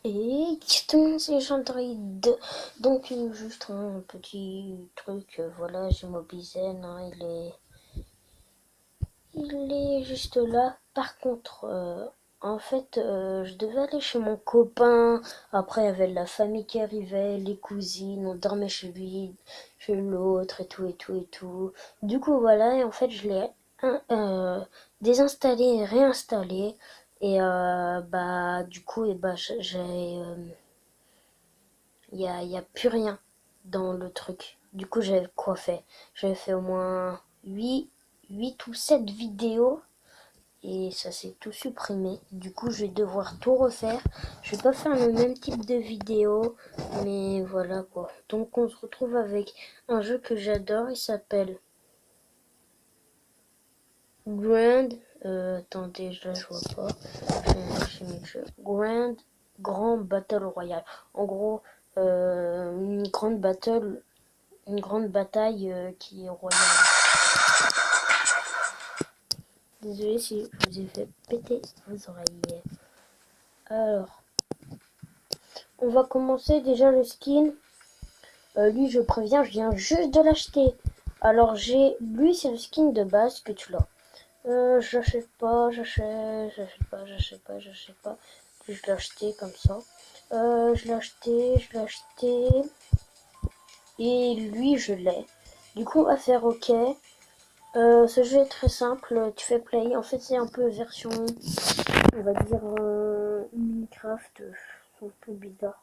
Et tout le monde c'est Chandride. Donc juste un petit truc, voilà, j'ai Mobizen, hein, il est juste là. Par contre, en fait, je devais aller chez mon copain. Après, il y avait la famille qui arrivait, les cousines, on dormait chez lui, chez l'autre, et tout, et tout, et tout. Du coup, voilà, et en fait, je l'ai désinstallé et réinstallé. Et bah, du coup, et bah, y a plus rien dans le truc. Du coup, j'avais quoi fait? J'avais fait au moins 8 ou 7 vidéos et ça s'est tout supprimé. Du coup, je vais devoir tout refaire. Je vais pas faire le même type de vidéo, mais voilà quoi. Donc, on se retrouve avec un jeu que j'adore. Il s'appelle Grand. Attendez, là je vois pas. J'ai mis le jeu. Grand Battle Royale. En gros, une grande bataille qui est royale. Désolé si je vous ai fait péter vos oreilles. Alors, on va commencer déjà le skin. Lui, je préviens, je viens juste de l'acheter. Alors, lui, c'est le skin de base que tu l'as. J'achète pas. Puis je l'ai acheté comme ça. Je l'ai acheté. Et lui, je l'ai. Du coup, à faire OK. Ce jeu est très simple. Tu fais play. En fait, c'est un peu version, on va dire, Minecraft. C'est un peu bizarre.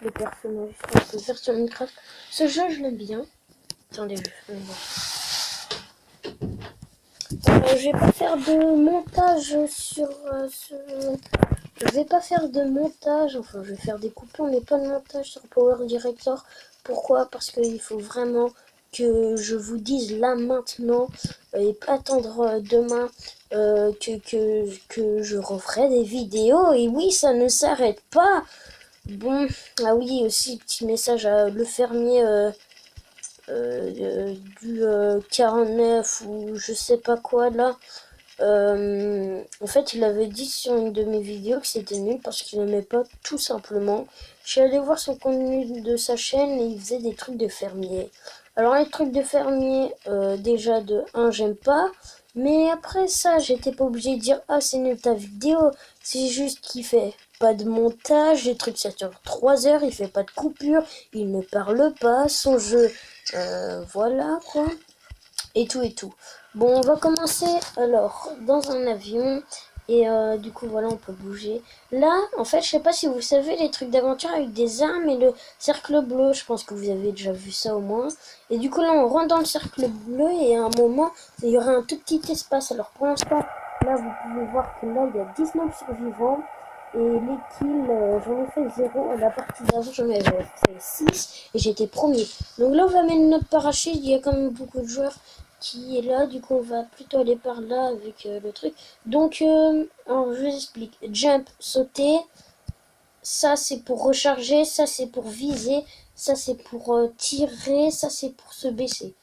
Les personnages sont un peu version Minecraft. Ce jeu, je l'aime bien. Attendez, je vais pas faire de montage sur ce. Je vais pas faire de montage. Enfin, je vais faire des coupures, mais pas de montage sur Power Director. Pourquoi? Parce qu'il faut vraiment que je vous dise là maintenant et pas attendre demain que je referai des vidéos. Et oui, ça ne s'arrête pas. Bon, ah oui, aussi petit message à le fermier du 49 ou je sais pas quoi là. En fait, il avait dit sur une de mes vidéos que c'était nul parce qu'il n'aimait pas tout simplement. Je suis allée voir son contenu de sa chaîne et il faisait des trucs de fermier. Alors les trucs de fermier, déjà de 1 j'aime pas. Mais après ça, j'étais pas obligée de dire ah c'est nul ta vidéo. C'est juste qu'il fait pas de montage, les trucs ça dure 3 heures, il fait pas de coupure, il ne parle pas, son jeu, voilà quoi. Et tout et tout. Bon, on va commencer alors dans un avion et du coup voilà on peut bouger. Là, en fait, je sais pas si vous savez les trucs d'aventure avec des armes et le cercle bleu. Je pense que vous avez déjà vu ça au moins. Et du coup là, on rentre dans le cercle bleu et à un moment, il y aura un tout petit espace. Alors pour l'instant, là vous pouvez voir que là il y a 19 survivants. Et les kills, j'en ai fait 0. La partie d'avant, j'en avais fait 6 et j'étais premier. Donc là, on va mettre notre parachute. Il y a quand même beaucoup de joueurs qui est là. Du coup, on va plutôt aller par là avec le truc. Donc, alors, je vous explique. Jump, sauter. Ça, c'est pour recharger. Ça, c'est pour viser. Ça, c'est pour tirer. Ça, c'est pour se baisser.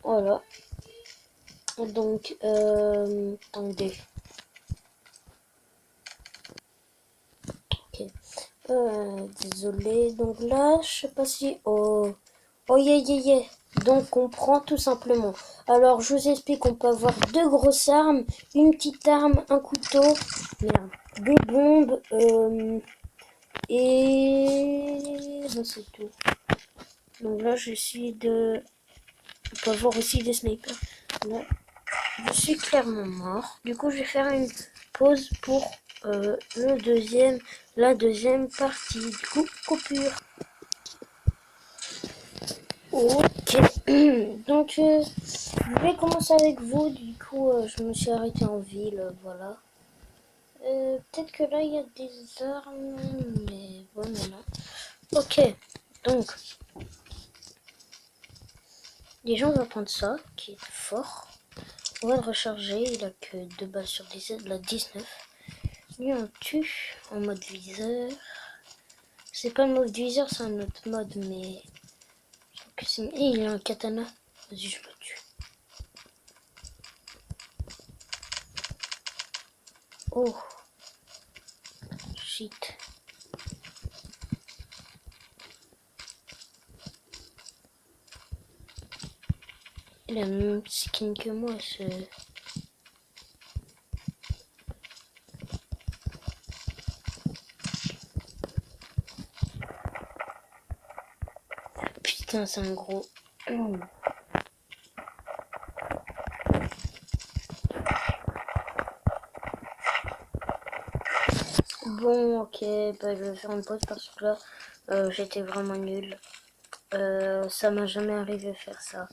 Voilà. Donc, attendez. Ok. Désolé. Donc là, je sais pas si... Oh, oh yeah, yeah, yeah. Donc on prend tout simplement. Alors je vous explique, on peut avoir 2 grosses armes, une petite arme, un couteau, merde, des bombes, et ben, c'est tout. Donc là je suis de... On peut avoir aussi des snipers. Là, je suis clairement mort. Du coup je vais faire une pause pour la deuxième partie. Du coup, coupure. Ok, donc je vais commencer avec vous. Du coup, je me suis arrêtée en ville, voilà. Peut-être que là il y a des armes, mais bon, mais non. Ok, donc déjà on va prendre ça, qui est fort. On va le recharger, il a que 2 balles sur 17, la 19. Lui on tue en mode viseur. C'est pas le mode viseur, c'est un autre mode, mais... Et il a un katana. Vas-y, je le tue. Oh. Shit. Il a le même skin que moi, ce... Putain, c'est un gros... Bon, ok, bah, je vais faire une pause parce que là, j'étais vraiment nulle. Ça m'a jamais arrivé de faire ça.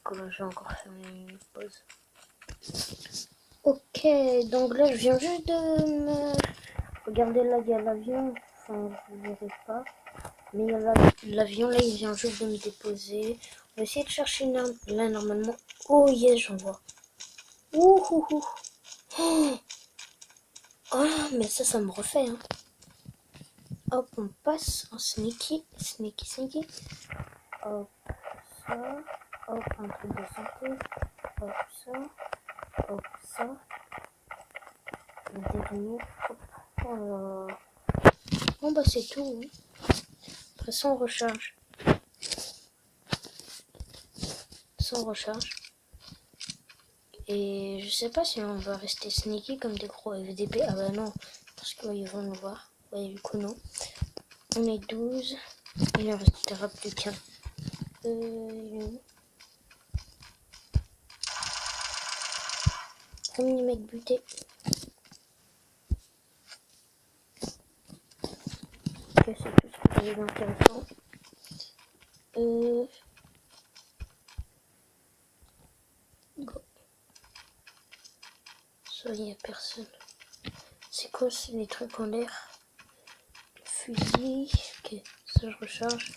Donc là, je vais encore faire une pause. Ok, donc là, je viens juste de me... Regardez, là, il y a l'avion. Enfin, vous ne verrez pas. Mais il y a l'avion, là, il vient juste de me déposer. On va essayer de chercher une arme. Là, normalement... Oh, yes, j'en vois. Ouh, ouh, ouh. Oh, mais ça me refait, hein. Hop, on passe en sneaky. Hop, ça. Hop, un truc de santé. Hop, ça. Hop, ça. Le dernier. Hop. Oh là là. Bon, bah, c'est tout. Hein. Après ça, on recharge. Ça, on recharge. Et je sais pas si on va rester sneaky comme des gros FDP. Ah bah non, parce qu'ils vont nous voir. Ouais, du coup, non. On est 12. Il ne restera plus qu'un. Premier mec buté. Ok, c'est tout ce que j'ai d'intéressant. Go. Ça, il n'y a personne. C'est quoi, c'est des trucs en l'air? Fusil. Ok, ça je recharge.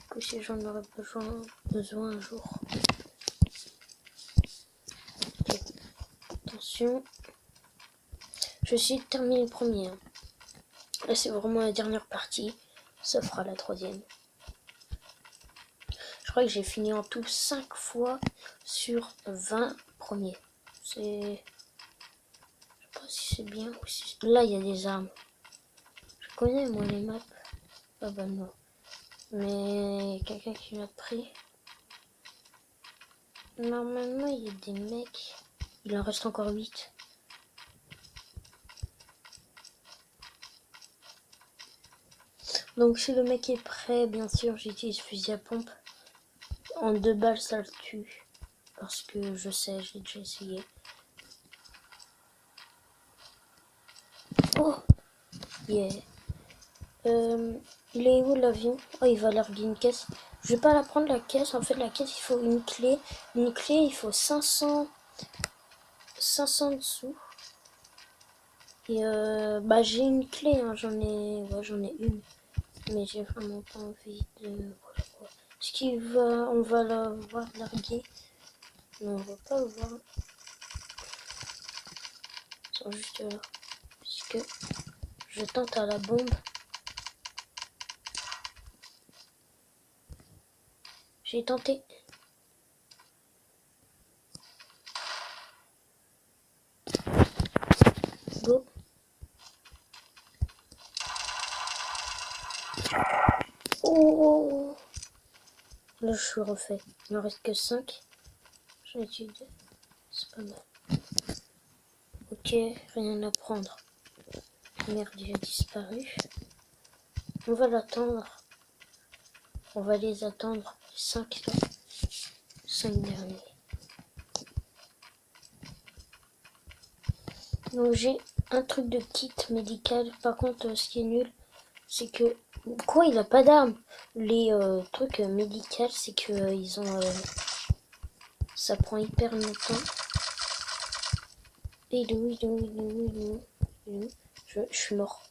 Que si j'en aurais besoin un jour. Ok. Attention. Je suis terminé premier. Hein. Là, c'est vraiment la dernière partie. Ça fera la troisième. Je crois que j'ai fini en tout 5 fois sur 20 premiers. C'est... Je sais pas si c'est bien ou si... Là, il y a des armes. Je connais, moi, les maps. Ah bah non. Mais quelqu'un qui l'a pris. Normalement, il y a des mecs. Il en reste encore 8. Donc si le mec est prêt, bien sûr, j'utilise fusil à pompe. En 2 balles, ça le tue. Parce que je sais, j'ai déjà essayé. Oh yeah. Il est où l'avion? Oh, il va larguer une caisse. Je vais pas la prendre la caisse. En fait, la caisse, il faut une clé. Une clé, il faut 500 dessous. Et bah j'ai une clé, hein. J'en ai une. Mais j'ai vraiment pas envie de... Voilà quoi. Est-ce qu'il va... On va la voir larguer? Non, on va pas le voir. Ils sont juste là. Puisque je tente à la bombe. J'ai tenté. Go. Oh. Là, je suis refait. Il m'en reste que 5. J'en ai tué 2. C'est pas mal. Ok, rien à prendre. Merde, il a disparu. On va l'attendre. On va les attendre. 5 là. 5 derniers. Donc j'ai un truc de kit médical. Par contre, ce qui est nul, c'est que... Quoi, il a pas d'arme? Les trucs médicaux, c'est que ils ont... ça prend hyper longtemps. Et il est où? Je suis mort.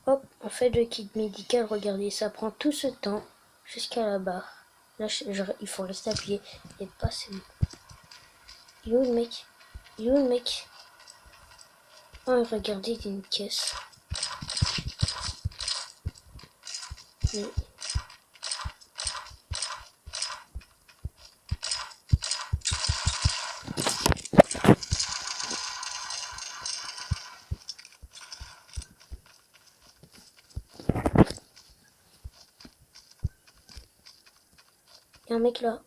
Hop, on fait le kit médical. Regardez, ça prend tout ce temps jusqu'à la barre. Là, il faut rester appuyé et passer. Il est où le mec? Oh, regardez, il y a une caisse. Mais... y a un mec là.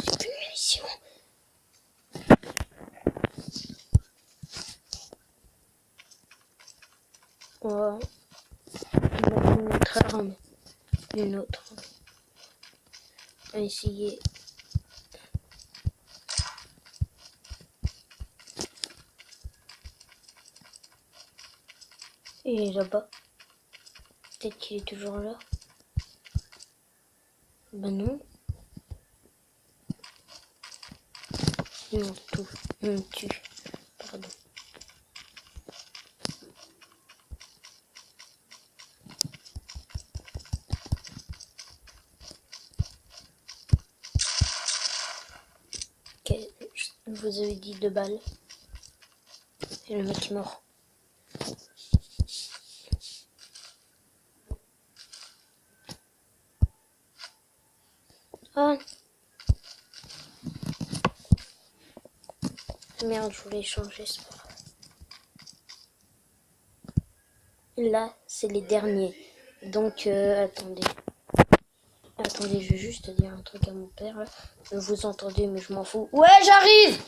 J'ai plus de munitions. Ouais. On va une autre arme. Une autre. On va essayer. Il est là-bas. Peut-être qu'il est toujours là. Ben non. Non, tout. On me tue. Pardon. Ok, vous avez dit 2 balles. Et le mec est mort. Ah merde, je voulais changer ce sport. Là, c'est les derniers. Donc, attendez. Attendez, je vais juste dire un truc à mon père. Là. Vous entendez, mais je m'en fous. Ouais, j'arrive!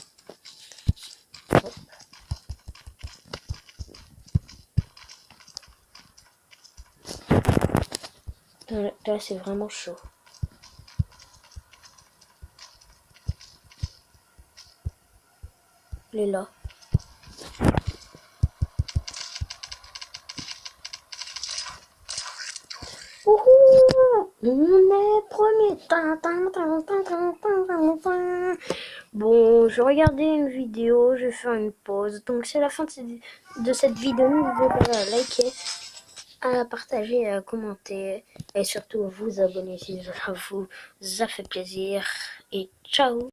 Là, c'est vraiment chaud. Il est là. Wouhou! On est premier. Bon, je regardais une vidéo, je vais faire une pause. Donc c'est la fin de cette vidéo. N'oubliez pas à liker, à partager, à commenter et surtout à vous abonner si ça vous a fait plaisir. Et ciao!